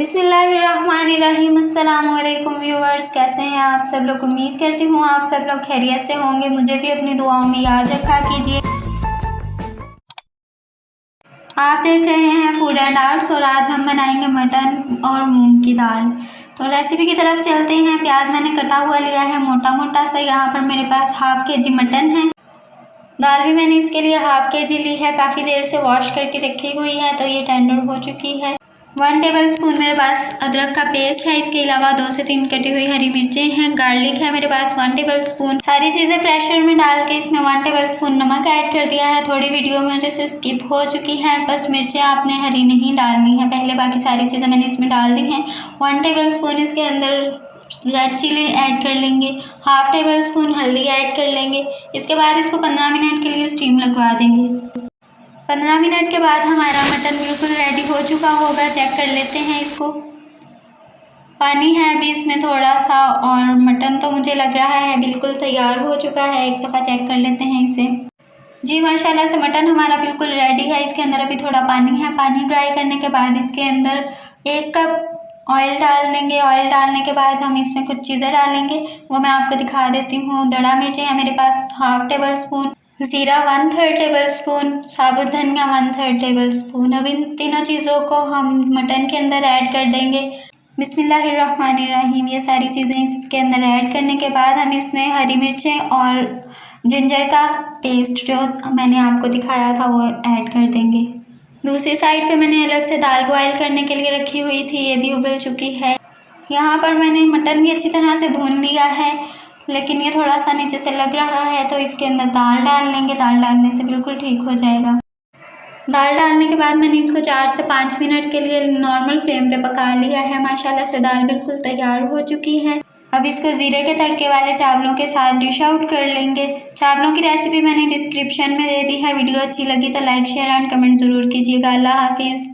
बिस्मिल्लाहिर्रहमानिर्रहीम। अस्सलामुअलैकुम व्यूअर्स, कैसे हैं आप सब लोग। उम्मीद करती हूँ आप सब लोग खैरियत से होंगे। मुझे भी अपनी दुआओं में याद रखा कीजिए। आप देख रहे हैं फूड एंड आर्ट्स और आज हम बनाएंगे मटन और मूंग की दाल। तो रेसिपी की तरफ चलते हैं। प्याज मैंने कटा हुआ लिया है मोटा मोटा सा। यहाँ पर मेरे पास हाफ केजी मटन है। दाल भी मैंने इसके लिए हाफ केजी ली है। काफ़ी देर से वॉश करके रखी हुई है तो ये टेंडर हो चुकी है। 1 टेबलस्पून मेरे पास अदरक का पेस्ट है। इसके अलावा 2 से 3 कटी हुई हरी मिर्चें हैं। गार्लिक है मेरे पास 1 टेबलस्पून। सारी चीज़ें प्रेशर में डाल के इसमें 1 टेबलस्पून नमक ऐड कर दिया है। थोड़ी वीडियो में जैसे स्किप हो चुकी है, बस मिर्चें आपने हरी नहीं डालनी है पहले, बाकी सारी चीज़ें मैंने इसमें डाल दी हैं। 1 टेबलस्पून इसके अंदर रेड चिली ऐड कर लेंगे। हाफ टेबलस्पून हल्दी ऐड कर लेंगे। इसके बाद इसको 15 मिनट के लिए स्टीम लगवा देंगे। 15 मिनट के बाद हमारा मटन बिल्कुल रेडी हो चुका होगा। चेक कर लेते हैं इसको। पानी है अभी इसमें थोड़ा सा और मटन तो मुझे लग रहा है बिल्कुल तैयार हो चुका है। एक दफ़ा चेक कर लेते हैं इसे। जी माशाल्लाह से मटन हमारा बिल्कुल रेडी है। इसके अंदर अभी थोड़ा पानी है। पानी ड्राई करने के बाद इसके अंदर 1 कप ऑयल डाल देंगे। ऑयल डालने के बाद हम इसमें कुछ चीज़ें डालेंगे, वो मैं आपको दिखा देती हूँ। दड़ा मिर्ची है मेरे पास हाफ टेबलस्पून, ज़ीरा 1/3 टेबलस्पून, साबुत धनिया 1/3 टेबलस्पून। अब इन तीनों चीज़ों को हम मटन के अंदर ऐड कर देंगे। बिस्मिल्लाहिर्रहमानिर्रहीम। ये सारी चीज़ें इसके अंदर ऐड करने के बाद हम इसमें हरी मिर्चें और जिंजर का पेस्ट जो मैंने आपको दिखाया था वो ऐड कर देंगे। दूसरी साइड पे मैंने अलग से दाल बॉयल करने के लिए रखी हुई थी, ये भी उबल चुकी है। यहाँ पर मैंने मटन भी अच्छी तरह से भून लिया है, लेकिन ये थोड़ा सा नीचे से लग रहा है तो इसके अंदर दाल डाल लेंगे। दाल डालने से बिल्कुल ठीक हो जाएगा। दाल डालने के बाद मैंने इसको 4 से 5 मिनट के लिए नॉर्मल फ्लेम पे पका लिया है। माशाल्लाह से दाल बिल्कुल तैयार हो चुकी है। अब इसको ज़ीरे के तड़के वाले चावलों के साथ डिश आउट कर लेंगे। चावलों की रेसिपी मैंने डिस्क्रिप्शन में दे दी है। वीडियो अच्छी लगी तो लाइक शेयर एंड कमेंट ज़रूर कीजिएगा। अल्लाह हाफिज़।